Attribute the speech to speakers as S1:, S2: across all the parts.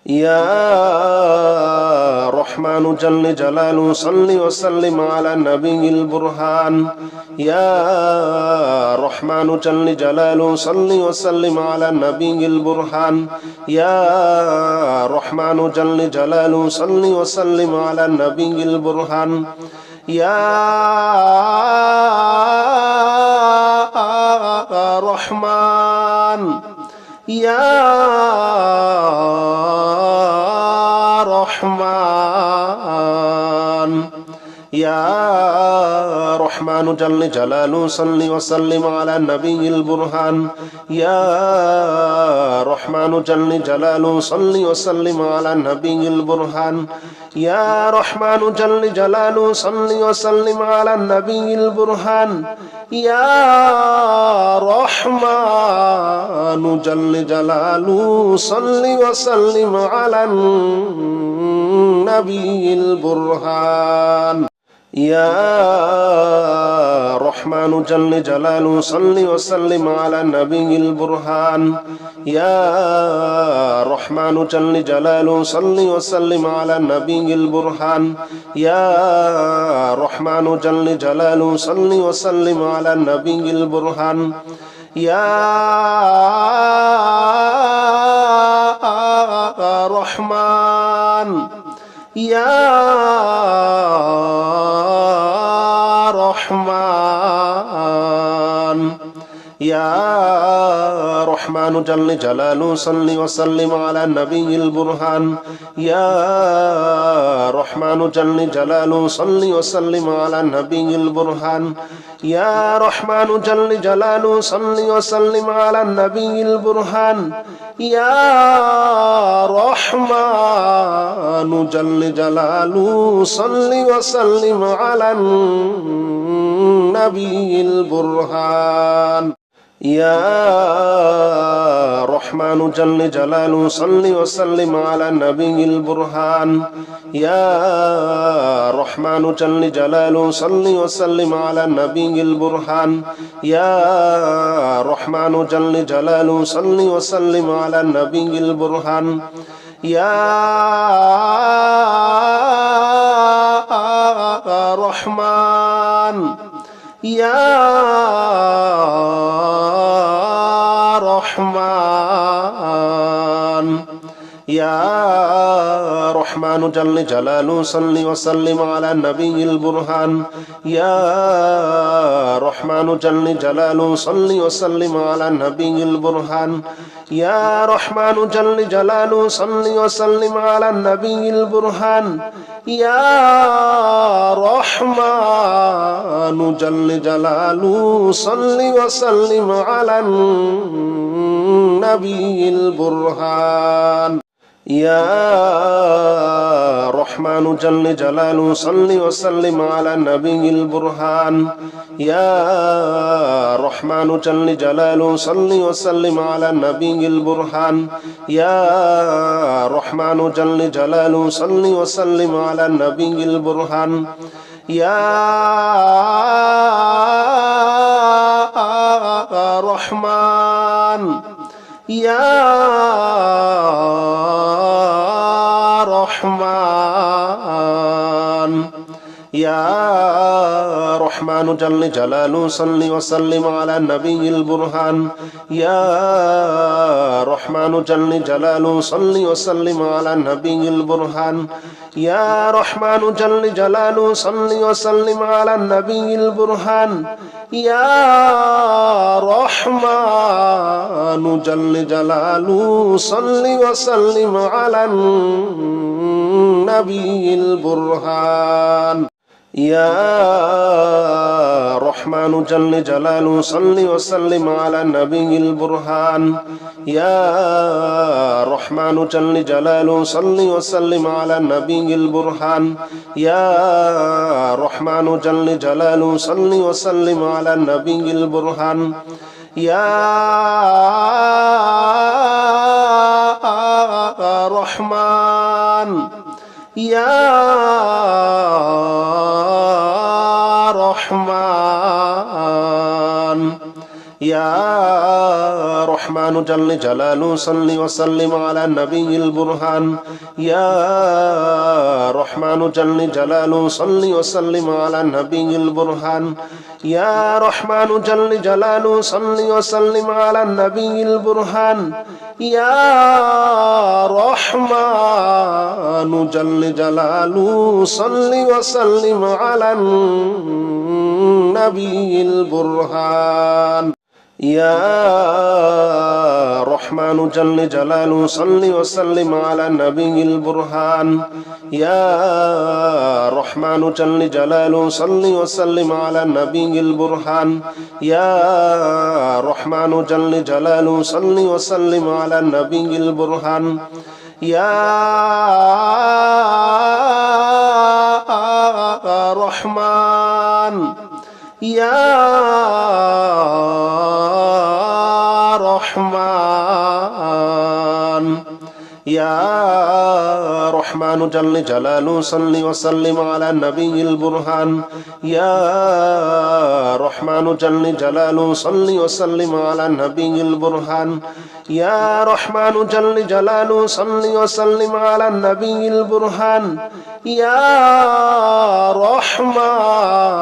S1: يا رحمن جل جلاله صل وسلم على النبي البرهان يا رحمن جل جلاله صل وسلم على النبي البرهان يا رحمن جل جلاله صل وسلم على النبي البرهان يا رحمن يا رحمن يا رحمن جل جلاله صل وسلم على النبي البرهان يا رحمن جل جلاله صل وسلم على النبي البرهان يا رحمن جل جلاله صل وسلم على النبي البرهان يا رحمن جل جلاله صل وسلم على النبي البرهان يا رحمن جل جلاله صل وسلم على النبي البرهان يا رحمن جل جلاله صل وسلم على النبي البرهان يا رحمن جل جلاله صل وسلم على النبي البرهان يا رحمن يا رحمن يا رحمن جل جلاله صل وسلم على النبي البرهان يا رحمن جل جلاله صل وسلم على النبي البرهان يا رحمن جل جلاله صل وسلم على النبي البرهان يا رحمن جل جلاله صل وسلم على النبي البرهان يا رحمن جل جلاله صل وسلم على النبي البرهان يا رحمن جل جلاله صل وسلم على النبي البرهان يا رحمن جل جلاله صل وسلم على النبي البرهان يا رحمن يا رحمن يا رحمن جل جلاله صل وسلم على النبي البرهان يا رحمن جل جلاله صل وسلم على النبي البرهان يا رحمن جل جلاله صل وسلم على النبي البرهان يا رحمن جل جلاله صل وسلم على النبي البرهان يا رحمن جل جلاله صل وسلم على النبي البرهان يا رحمن جل جلاله صل وسلم على النبي البرهان يا رحمن جل جلاله صل وسلم على النبي البرهان يا رحمن يا رحمن يا رحمن جل جلاله صل وسلم على النبي البرهان يا رحمن جل جلاله صل وسلم على النبي البرهان يا رحمن جل جلاله صل وسلم على النبي البرهان يا رحمن جل جلاله صل وسلم على النبي البرهان يا رحمن جل جلاله صل وسلم على النبي البرهان يا رحمن جل جلاله صل وسلم على النبي البرهان يا رحمن جل جلاله صل وسلم على النبي البرهان يا رحمن يا رحمن يا رحمن جل جلاله صل وسلم على النبي البرهان يا رحمن جل جلاله صل وسلم على النبي البرهان يا رحمن جل جلاله صل وسلم على النبي البرهان يا رحمن جل جلاله صل وسلم على النبي البرهان يا رحمن جل جلاله صل وسلم على النبي البرهان يا رحمن جل جلاله صل وسلم على النبي البرهان يا رحمن جل جلاله صل وسلم على النبي البرهان يا رحمن يا رحمن يا رحمن جل جلاله صل وسلم على النبي البرهان يا رحمن جل جلاله صل وسلم على النبي البرهان يا رحمن جل جلاله صل وسلم على النبي البرهان يا رحمن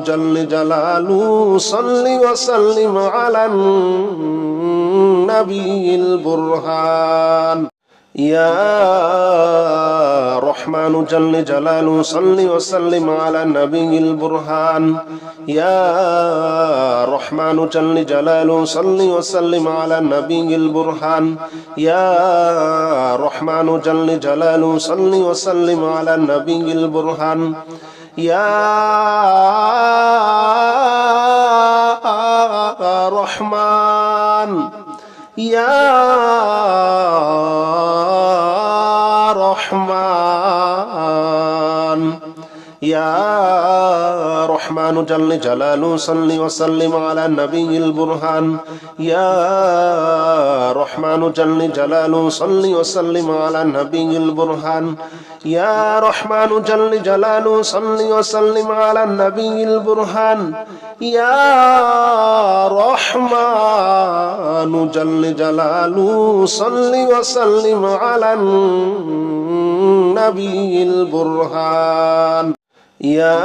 S1: جل جلاله صل وسلم على النبي البرهان يا رحمن جل جلاله صل وسلم على النبي البرهان يا رحمن جل جلاله صل وسلم على النبي البرهان يا رحمن جل جلاله صل وسلم على النبي البرهان يا رحمن يا رحمن يا رحمن جل جلاله صل وسلم على النبي البرهان يا رحمن جل جلاله صل وسلم على النبي البرهان يا رحمن جل جلاله صل وسلم على النبي البرهان يا رحمن جل جلاله صل وسلم على النبي البرهان يا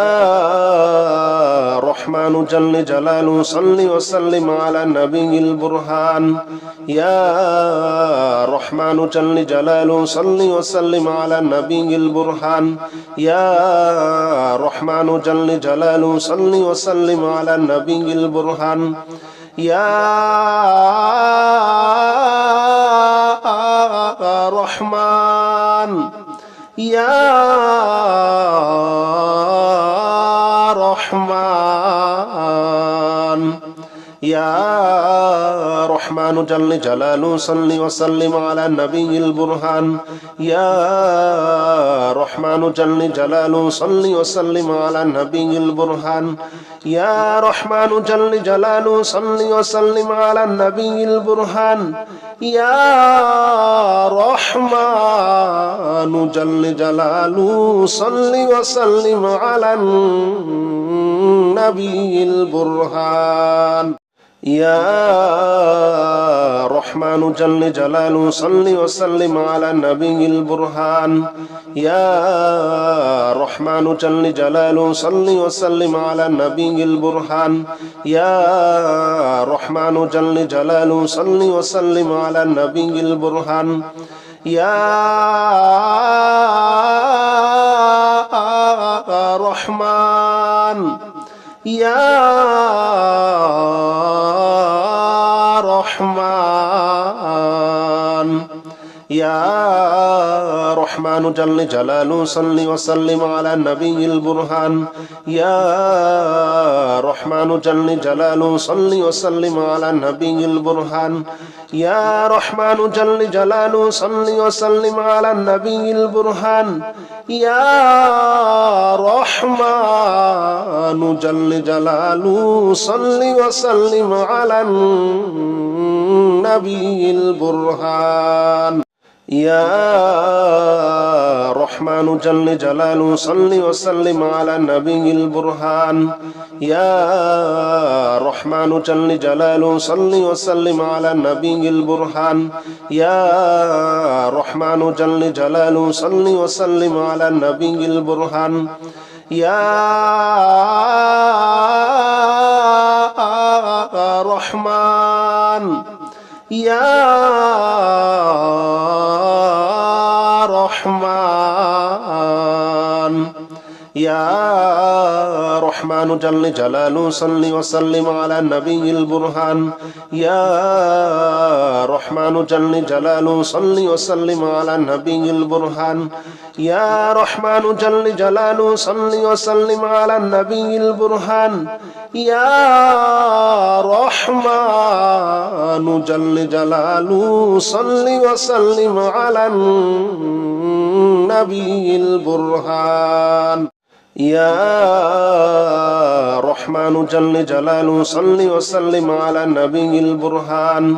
S1: رحمن جل جلاله صل وسلم على النبي البرهان يا رحمن جل جلاله صل وسلم على النبي البرهان يا رحمن جل جلاله صل وسلم على النبي البرهان يا رحمن يا رحمن يا رحمن جل جلاله صل وسلم على النبي البرهان يا رحمن جل جلاله صل وسلم على النبي البرهان يا رحمن جل جلاله صل وسلم على النبي البرهان يا رحمن جل جلاله صل وسلم على النبي البرهان يا رحمن جل جلاله صل وسلم على النبي البرهان يا رحمن جل جلاله صل وسلم على النبي البرهان يا رحمن جل جلاله صل وسلم على النبي البرهان يا رحمن يا رحمن يا رحمن جل جلاله صل وسلم على النبي البرهان يا رحمن جل جلاله صل وسلم على النبي البرهان يا رحمن جل جلاله صل وسلم على النبي البرهان يا رحمن جل جلاله صل وسلم على النبي البرهان يا رحمن جل جلاله صل وسلم على النبي البرهان يا رحمن جل جلاله صل وسلم على النبي البرهان يا رحمن جل جلاله صل وسلم على النبي البرهان يا رحمن يا رحمن يا رحمن جل جلاله صل وسلم على النبي البرهان يا رحمن جل جلاله صل وسلم على النبي البرهان يا رحمن جل جلاله صل وسلم على النبي البرهان يا رحمن جل جلاله صل وسلم على النبي البرهان يا رحمن جل جلاله صل وسلم على النبي البرهان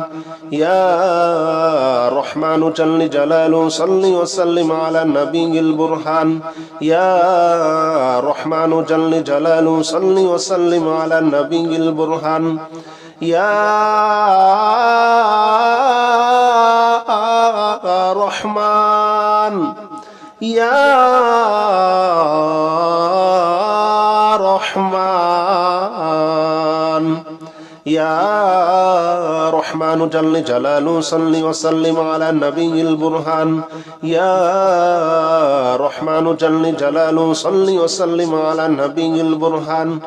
S1: يا رحمن جل جلاله صل وسلم على النبي البرهان يا رحمن جل جلاله صل وسلم على النبي البرهان يا رحمن يا رحمن يا رحمن جل جلاله صل وسلم على النبي البرهان يا رحمن جل جلاله صل وسلم على النبي البرهان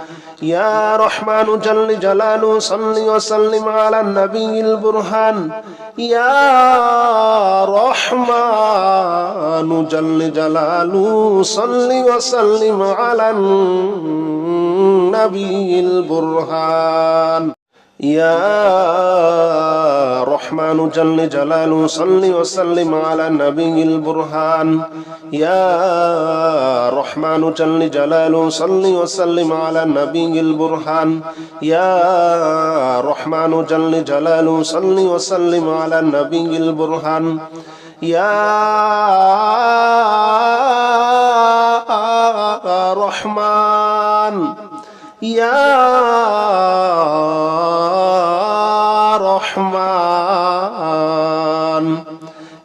S1: يا رحمن جل جلاله صل وسلم على النبي البرهان يا رحمن جل جلاله صل وسلم على النبي البرهان يا رحمن جل جلاله صل وسلم على النبي البرهان يا رحمن جل جلاله صل وسلم على النبي البرهان يا رحمن جل جلاله صل وسلم على النبي البرهان يا رحمن يا رحمن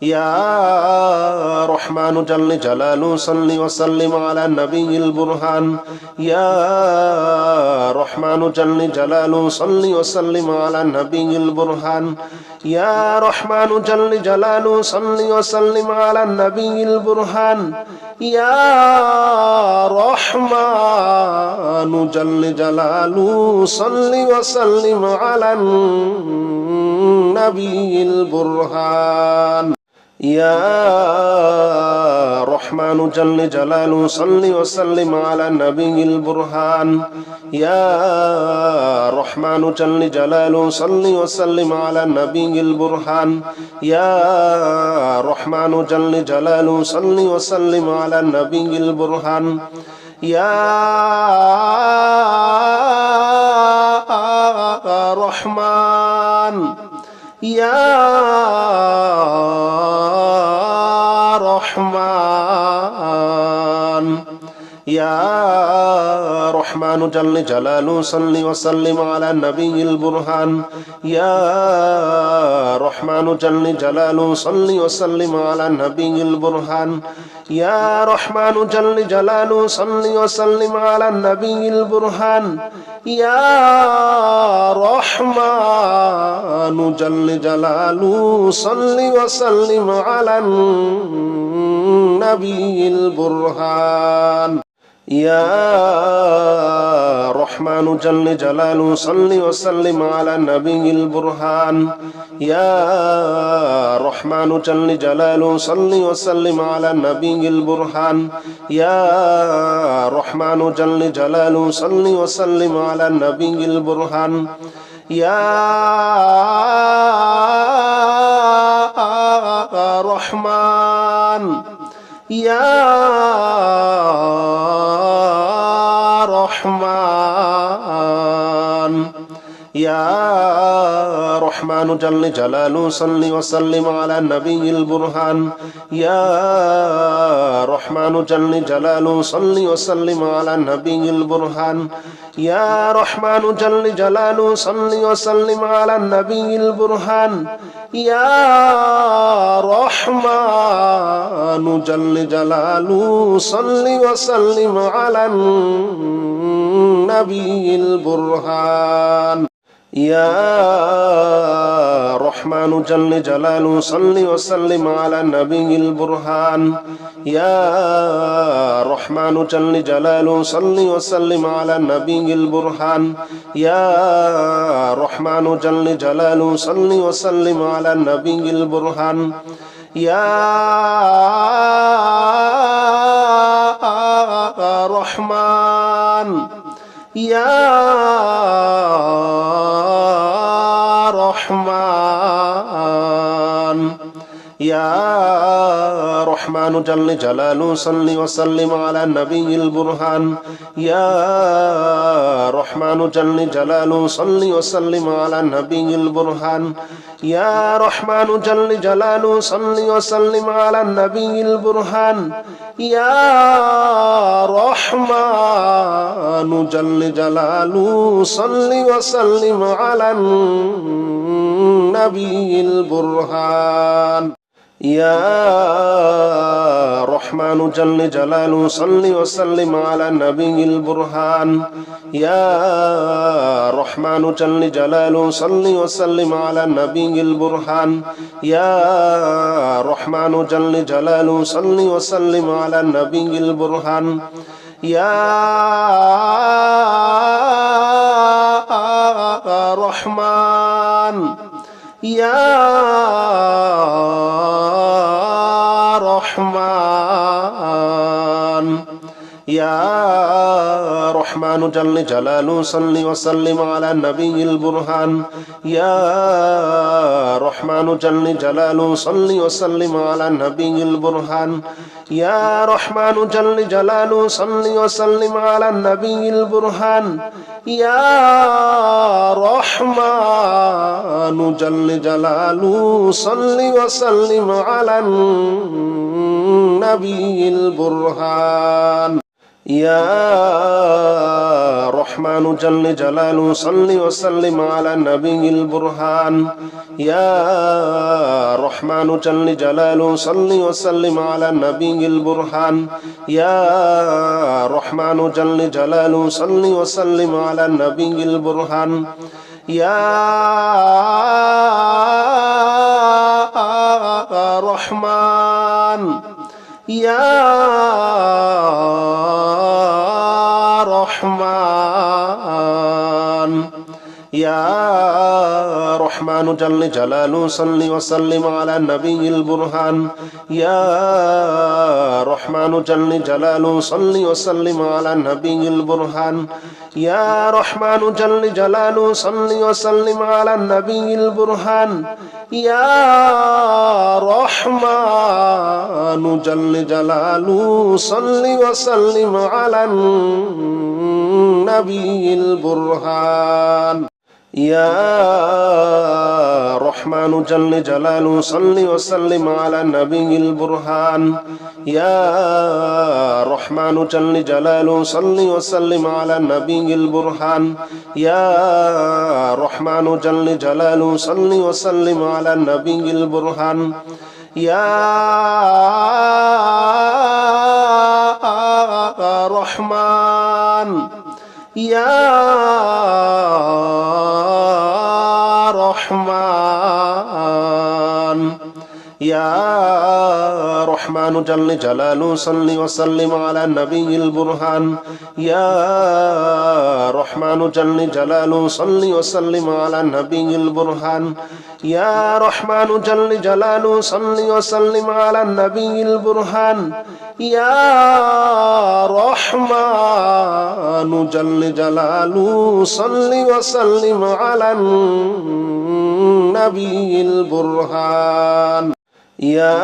S1: يا رحمن جل جلاله صل وسلم على النبي البرهان يا رحمن جل جلاله صل وسلم على النبي البرهان يا رحمن جل جلاله صل وسلم على النبي البرهان يا رحمن جل جلاله صل وسلم على النبي البرهان يا رحمن جل جلاله صل وسلم على النبي البرهان يا رحمن جل جلاله صل وسلم على النبي البرهان يا رحمن جل جلاله صل وسلم على النبي البرهان يا رحمن يا رحمن يا رحمن جل جلاله صل وسلم على النبي البرهان يا رحمن جل جلاله صل وسلم على النبي البرهان يا رحمن جل جلاله صل وسلم على النبي البرهان يا رحمن جل جلاله صل وسلم على النبي البرهان يا رحمن جل جلاله صل وسلم على النبي البرهان يا رحمن جل جلاله صل وسلم على النبي البرهان يا رحمن جل جلاله صل وسلم على النبي البرهان يا رحمن يا رحمن يا رحمن جل جلاله صل وسلم على النبي البرهان يا رحمن جل جلاله صل وسلم على النبي البرهان يا رحمن جل جلاله صل وسلم على النبي البرهان يا رحمن جل جلاله صل وسلم على النبي البرهان يا رحمن جل جلاله صل وسلم على النبي البرهان يا رحمن جل جلاله صل وسلم على النبي البرهان يا رحمن جل جلاله صل وسلم على النبي البرهان يا رحمن يا رحمن يا رحمن جل جلاله صل وسلم على النبي البرهان يا رحمن جل جلاله صل وسلم على النبي البرهان يا رحمن جل جلاله صل وسلم على النبي البرهان يا رحمن جل جلاله صل وسلم على النبي البرهان يا رحمن جل جلاله صل وسلم على النبي البرهان يا رحمن جل جلاله صل وسلم على النبي البرهان يا رحمن جل جلاله صل وسلم على النبي البرهان يا رحمن يا رحمن يا رحمن جل جلاله صل وسلم على النبي البرهان يا رحمن جل جلاله صل وسلم على النبي البرهان يا رحمن جل جلاله صل وسلم على النبي البرهان يا رحمن جل جلاله صل وسلم على النبي البرهان يا رحمن جل جلاله صل وسلم على النبي البرهان يا رحمن جل جلاله صل وسلم على النبي البرهان يا رحمن جل جلاله صل وسلم على النبي البرهان يا رحمن يا رحمن يا رحمن جل جلاله صل وسلم على النبي البرهان يا رحمن جل جلاله صل وسلم على النبي البرهان يا رحمن جل جلاله صل وسلم على النبي البرهان يا رحمن جل جلاله صل وسلم على النبي البرهان يا رحمن جل جلاله صل وسلم على النبي البرهان يا رحمن جل جلاله صل وسلم على النبي البرهان يا رحمن جل جلاله صل وسلم على النبي البرهان يا رحمن يا رحمن يا رحمن جل جلاله صل وسلم على النبي البرهان يا رحمن جل جلاله صل وسلم على النبي البرهان يا رحمن جل جلاله صل وسلم على النبي البرهان يا رحمن جل جلاله صل وسلم على النبي البرهان يا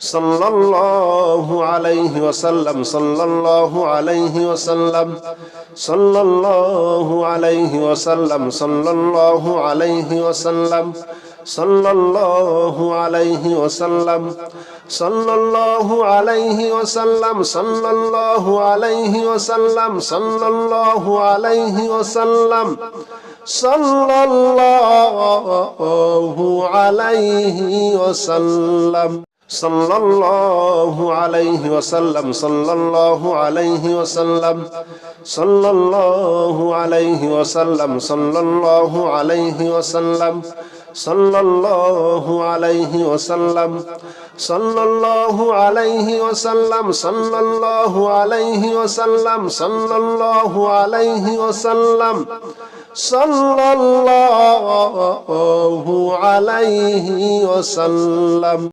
S1: সাল্লাল্লাহু আলাইহি ওয়াসাল্লাম, সাল্লাল্লাহু আলাইহি ওয়াসাল্লাম, সাল্লাল্লাহু আলাইহি ওয়াসাল্লাম, সাল্লাল্লাহু আলাইহি ওয়াসাল্লাম, সাল্লাল্লাহু আলাইহি ওয়াসাল্লাম, সাল্লাল্লাহু আলাইহি ওয়াসাল্লাম, সাল্লাল্লাহু আলাইহি ওয়াসাল্লাম, সাল্লাল্লাহু আলাইহি ওয়াসাল্লাম, সাল্লাল্লাহু আলাইহি ওয়াসাল্লাম, সাল্লাল্লাহু আলাইহি ওয়াসাল্লাম, সাল্লাল্লাহু আলাইহি ওয়াসাল্লাম, সাল্লাল্লাহু আলাইহি ওয়াসাল্লাম, সাল্লাল্লাহু আলাইহি ওয়াসাল্লাম, সাল্লাল্লাহু আলাইহি ওয়াসাল্লাম, সাল্লাল্লাহু আলাইহি ওয়াসাল্লাম, সাল্লাল্লাহু আলাইহি ওয়াসাল্লাম, সাল্লাল্লাহু আলাইহি ওয়াসাল্লাম, সাল্লাল্লাহু আলাইহি ওয়াসাল্লাম।